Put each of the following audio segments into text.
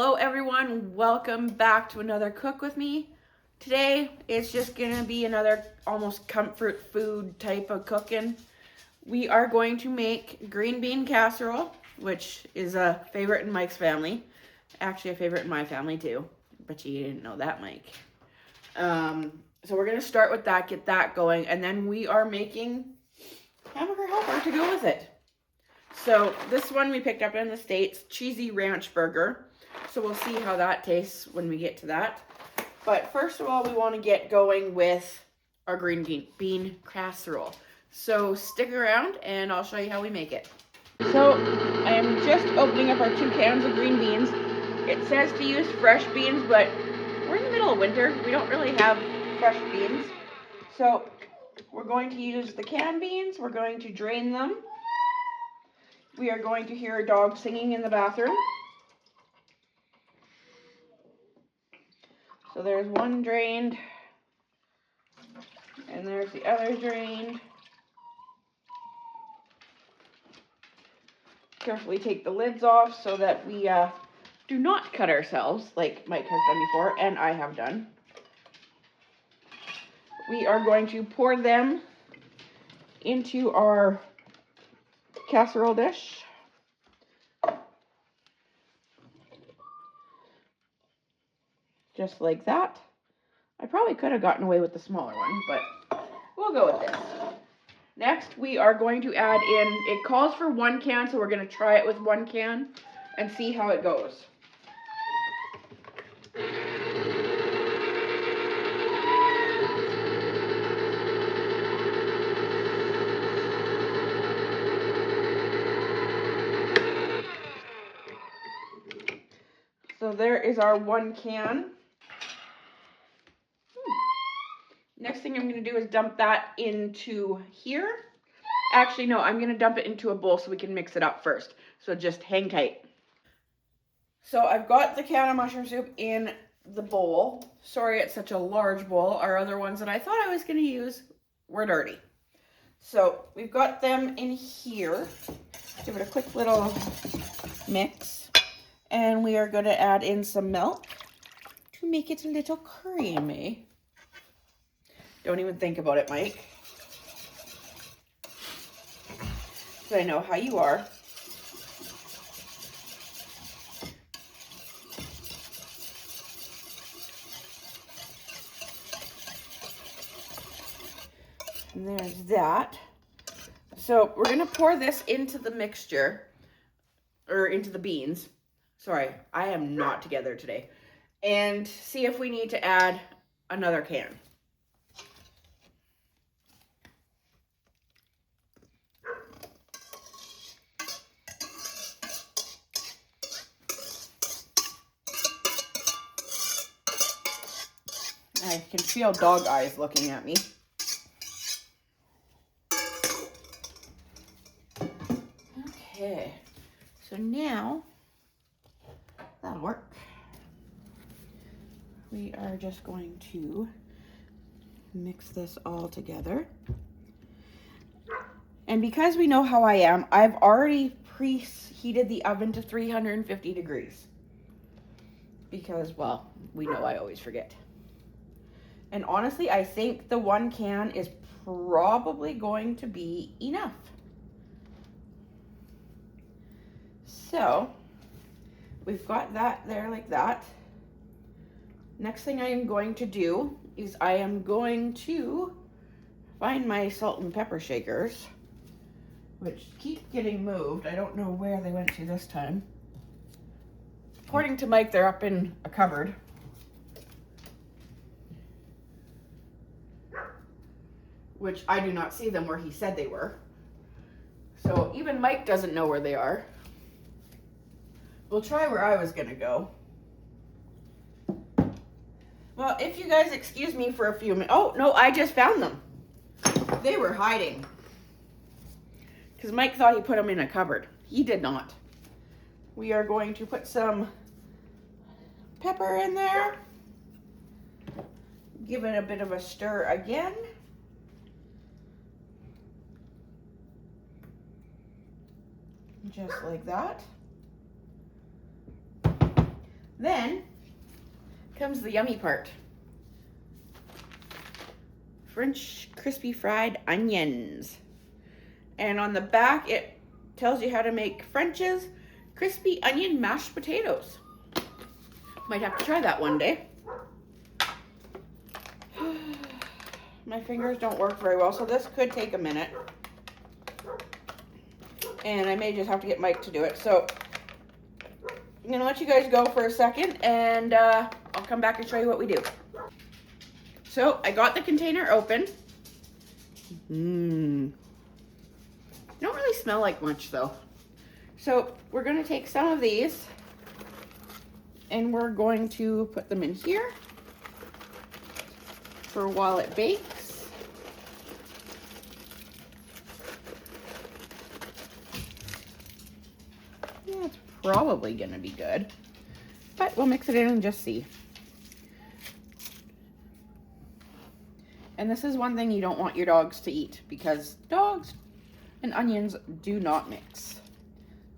Hello everyone, welcome back to another Cook With Me. Today it's just gonna be another almost comfort food type of cooking. We are going to make green bean casserole, which is a favorite in Mike's family. Actually a favorite in my family too, but you didn't know that, Mike. So we're gonna start with that, get that going, and then we are making hamburger helper to go with it. So this one we picked up in the States, cheesy ranch burger. So we'll see how that tastes when we get to that. But first of all, we want to get going with our green bean casserole. So stick around and I'll show you how we make it. So I am just opening up our 2 cans of green beans. It says to use fresh beans, but we're in the middle of winter. We don't really have fresh beans. So we're going to use the canned beans. We're going to drain them. We are going to hear a dog singing in the bathroom. So there's one drained, and there's the other drained. Carefully take the lids off so that we do not cut ourselves like Mike has done before, and I have done. We are going to pour them into our casserole dish. Just like that. I probably could have gotten away with the smaller one, but we'll go with this. Next, we are going to add in, it calls for 1 can, so we're going to try it with 1 can and see how it goes. So there is our 1 can. Next thing I'm going to do is dump that into here. Actually, no, I'm going to dump it into a bowl so we can mix it up first. So just hang tight. So I've got the can of mushroom soup in the bowl. Sorry it's such a large bowl. Our other ones that I thought I was going to use were dirty. So we've got them in here. Give it a quick little mix. And we are going to add in some milk to make it a little creamy. Don't even think about it, Mike. So I know how you are. And there's that. So we're going to pour this into the mixture, or into the beans. Sorry, I am not together today. And see if we need to add another can. I can feel dog eyes looking at me. Okay, so now that'll work. We are just going to mix this all together. And because we know how I am, I've already preheated the oven to 350 degrees. Because, well, we know I always forget. And honestly, I think the 1 can is probably going to be enough. So, we've got that there like that. Next thing I am going to do is I am going to find my salt and pepper shakers, which keep getting moved. I don't know where they went to this time. According to Mike, they're up in a cupboard. Which I do not see them where he said they were. So even Mike doesn't know where they are. We'll try where I was gonna go. Well, if you guys excuse me for a few minutes. Oh, no, I just found them. They were hiding. Because Mike thought he put them in a cupboard. He did not. We are going to put some pepper in there. Give it a bit of a stir again. Just like that. Then comes the yummy part. French crispy fried onions. And on the back, it tells you how to make French's crispy onion mashed potatoes. Might have to try that one day. My fingers don't work very well, so this could take a minute. And I may just have to get Mike to do it. So I'm gonna let you guys go for a second, and I'll come back and show you what we do. So I got the container open. Don't really smell like much though. So we're gonna take some of these and we're going to put them in here for while it bakes. Yeah, it's probably gonna be good, but we'll mix it in and just see. And this is one thing you don't want your dogs to eat, because dogs and onions do not mix.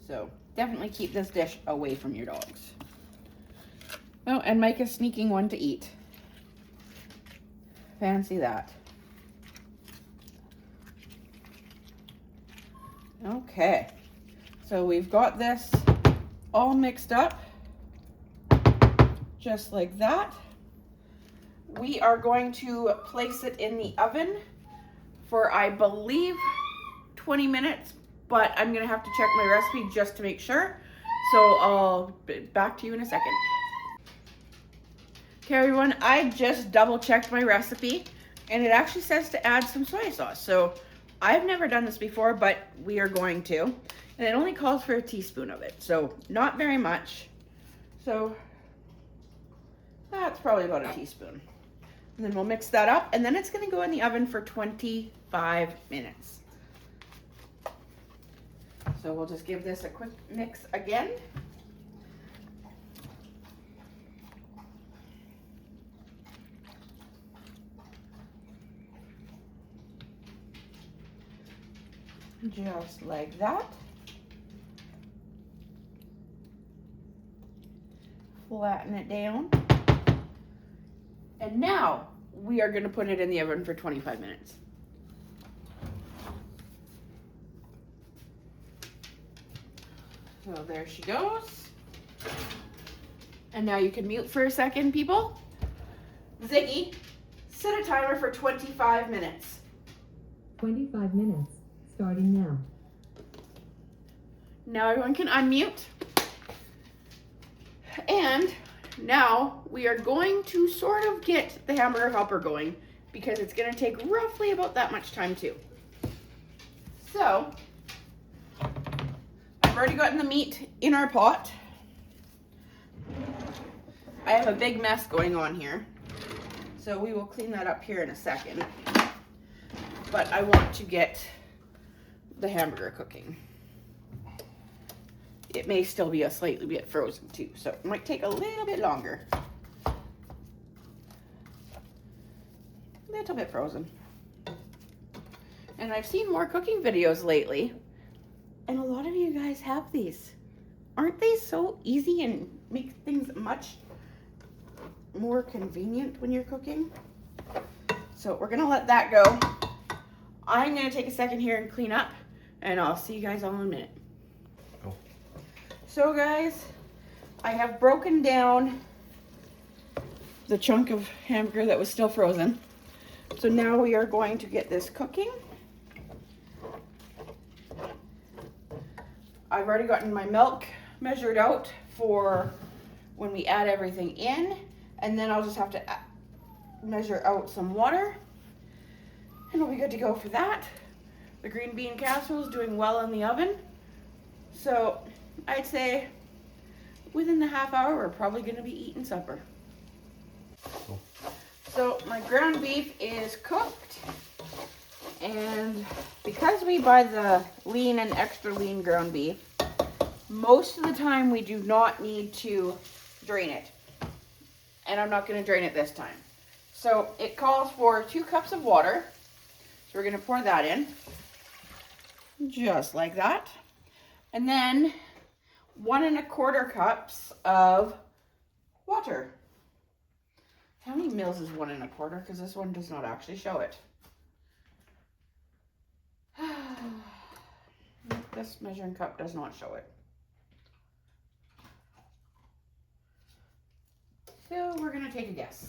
So definitely keep this dish away from your dogs. Oh, and Mike is sneaking one to eat. Fancy that. Okay, so we've got this all mixed up, just like that. We are going to place it in the oven for, I believe, 20 minutes, but I'm gonna have to check my recipe just to make sure. So I'll be back to you in a second. Okay, everyone, I just double checked my recipe and it actually says to add some soy sauce. So I've never done this before, but we are going to. And it only calls for a teaspoon of it, so not very much. So that's probably about a teaspoon. And then we'll mix that up, and then it's gonna go in the oven for 25 minutes. So we'll just give this a quick mix again. Just like that. Flatten it down. And now we are going to put it in the oven for 25 minutes. So there she goes. And now you can mute for a second, people. Ziggy, set a timer for 25 minutes. 25 minutes, starting now. Now everyone can unmute. And now we are going to sort of get the hamburger helper going, because it's going to take roughly about that much time too. So I've already gotten the meat in our pot. I have a big mess going on here, so we will clean that up here in a second. But I want to get the hamburger cooking. It may still be a slightly bit frozen too, so it might take a little bit longer. A little bit frozen. And I've seen more cooking videos lately, and a lot of you guys have these. Aren't they so easy and make things much more convenient when you're cooking? So we're gonna let that go. I'm gonna take a second here and clean up, and I'll see you guys all in a minute. So guys, I have broken down the chunk of hamburger that was still frozen. So now we are going to get this cooking. I've already gotten my milk measured out for when we add everything in, and then I'll just have to measure out some water, and we'll be good to go for that. The green bean casserole is doing well in the oven, so I'd say within the half hour we're probably going to be eating supper. Cool. So my ground beef is cooked, and because we buy the lean and extra lean ground beef, most of the time we do not need to drain it, and I'm not going to drain it this time. So it calls for 2 cups of water, so we're going to pour that in just like that, and then 1 1/4 cups of water. How many mils is 1 1/4? Because this one does not actually show it. This measuring cup does not show it. So we're going to take a guess.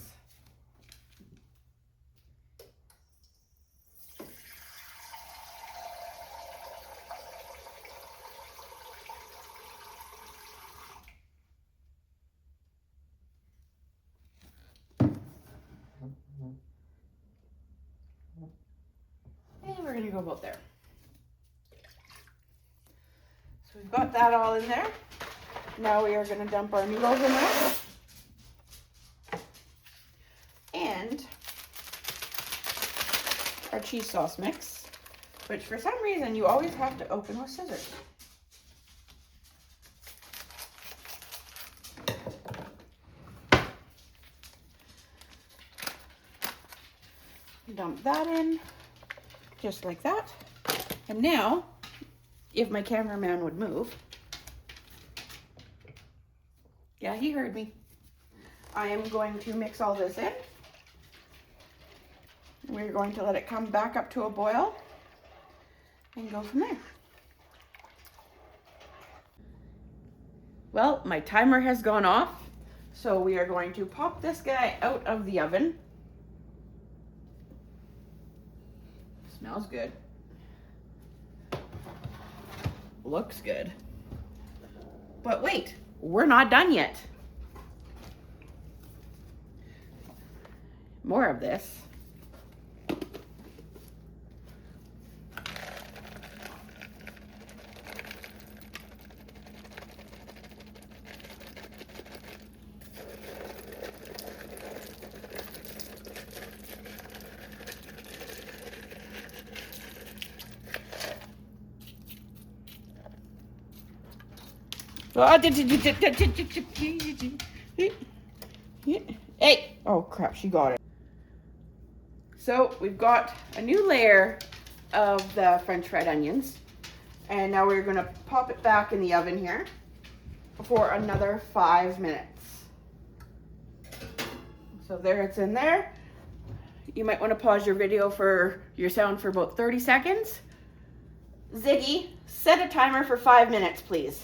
And we're going to go about there. So we've got that all in there. Now we are going to dump our noodles in there. And our cheese sauce mix, which for some reason you always have to open with scissors. Dump that in, just like that. And now, if my cameraman would move. Yeah, he heard me. I am going to mix all this in. We're going to let it come back up to a boil and go from there. Well, my timer has gone off, so we are going to pop this guy out of the oven. Smells good. Looks good. But wait, we're not done yet. More of this. Hey! Oh crap, she got it. So we've got a new layer of the French fried onions. And now we're gonna pop it back in the oven here for another 5 minutes. So there it's in there. You might want to pause your video for your sound for about 30 seconds. Ziggy, set a timer for 5 minutes, please.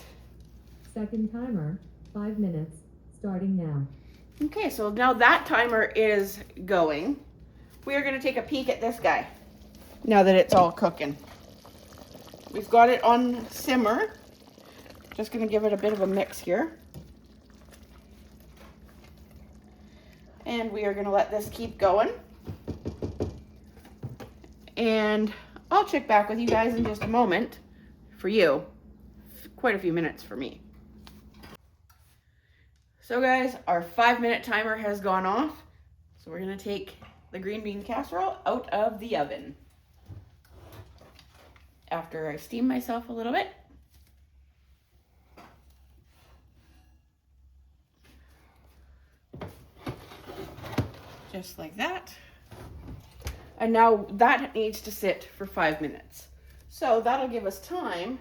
Second timer, 5 minutes, starting now. Okay, so now that timer is going. We are going to take a peek at this guy now that it's all cooking. We've got it on simmer. Just going to give it a bit of a mix here. And we are going to let this keep going. And I'll check back with you guys in just a moment. For you, quite a few minutes for me. So guys, our 5-minute timer has gone off. So we're gonna take the green bean casserole out of the oven. After I steam myself a little bit. Just like that. And now that needs to sit for 5 minutes. So that'll give us time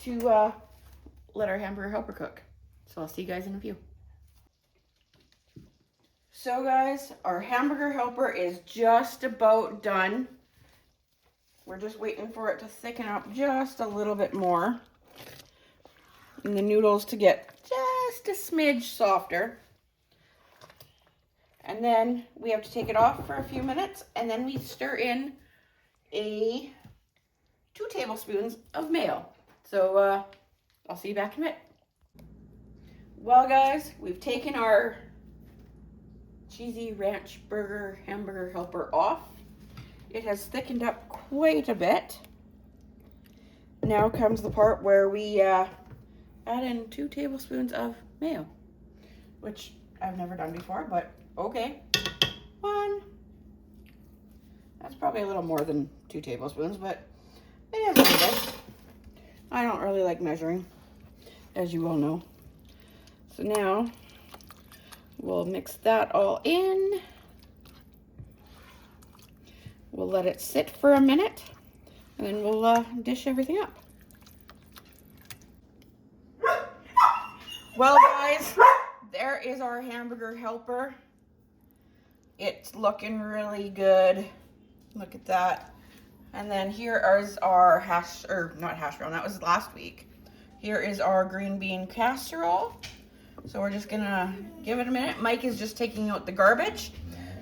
to let our hamburger helper cook. So I'll see you guys in a few. So guys, our hamburger helper is just about done. We're just waiting for it to thicken up just a little bit more. And the noodles to get just a smidge softer. And then we have to take it off for a few minutes, and then we stir in 2 tablespoons of mayo. So I'll see you back in a minute. Well guys, we've taken our cheesy ranch burger hamburger helper off. It has thickened up quite a bit. Now comes the part where we add in 2 tablespoons of mayo, which I've never done before, but okay. 1. That's probably a little more than 2 tablespoons, but it is what it is. I don't really like measuring, as you all know. So now we'll mix that all in. We'll let it sit for a minute, and then we'll dish everything up. Well guys, there is our hamburger helper. It's looking really good. Look at that. And then here is our not hash brown, that was last week. Here is our green bean casserole. So we're just gonna give it a minute. Mike is just taking out the garbage.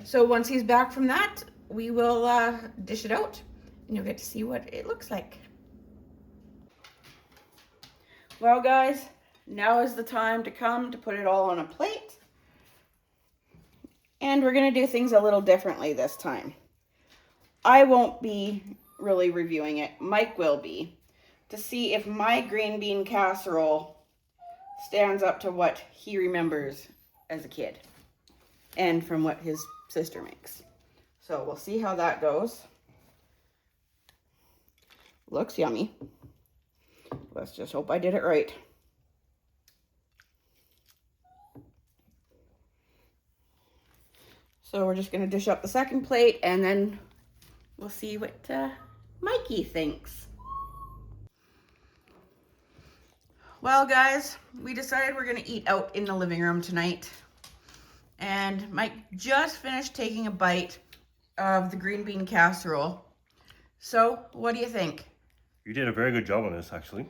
So once he's back from that, we will dish it out and you'll get to see what it looks like. Well guys, now is the time to come to put it all on a plate. And we're gonna do things a little differently this time. I won't be really reviewing it. Mike will be, to see if my green bean casserole stands up to what he remembers as a kid and from what his sister makes. So we'll see how that goes. Looks yummy. Let's just hope I did it right. So we're just gonna dish up the second plate and then we'll see what Mikey thinks. Well guys, we decided we're gonna eat out in the living room tonight. And Mike just finished taking a bite of the green bean casserole. So what do you think? You did a very good job on this, actually.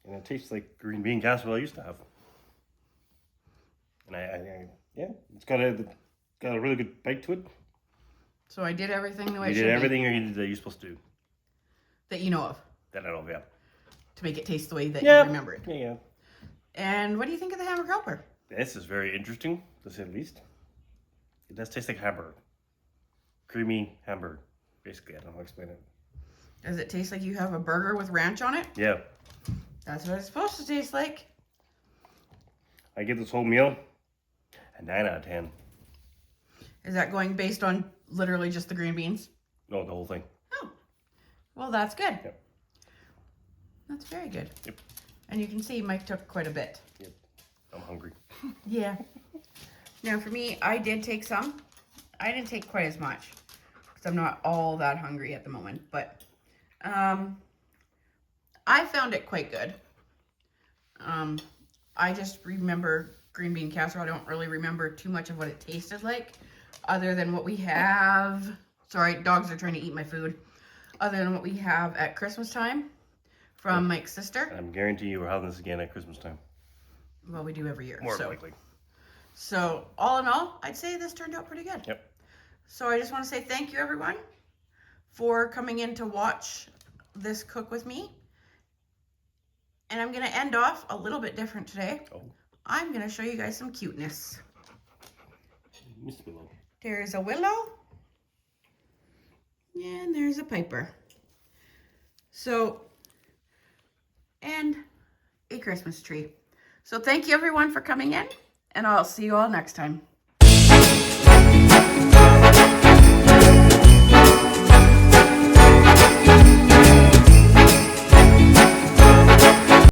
And it tastes like green bean casserole I used to have. And yeah, it's got a really good bite to it. So I did everything the way it should You be. did everything that you're supposed to do. That you know of. That I know, yeah. To make it taste the way that Yeah. you remember it. Yeah. And what do you think of the hamburger helper? This is very interesting, to say the least. It does taste like hamburger. Creamy hamburger. Basically, I don't know how to explain it. Does it taste like you have a burger with ranch on it? Yeah. That's what it's supposed to taste like. I give this whole meal a 9 out of 10. Is that going based on literally just the green beans? No, the whole thing. Oh, well, that's good. Yep. That's very good. Yep. And you can see Mike took quite a bit. Yep. I'm hungry. Yeah. Now for me, I did take some. I didn't take quite as much because I'm not all that hungry at the moment, but I found it quite good. I just remember green bean casserole. I don't really remember too much of what it tasted like other than what we have. Sorry, dogs are trying to eat my food. Other than what we have at Christmas time from Mike's sister. I'm guaranteeing you we're having this again at Christmas time. Well, we do every year. More likely. So all in all, I'd say this turned out pretty good. Yep. So I just want to say thank you everyone for coming in to watch this cook with me. And I'm going to end off a little bit different today. Oh. I'm going to show you guys some cuteness. Miss Willow. There's a willow. And there's a piper. So, and a Christmas tree. So thank you everyone for coming in. And I'll see you all next time.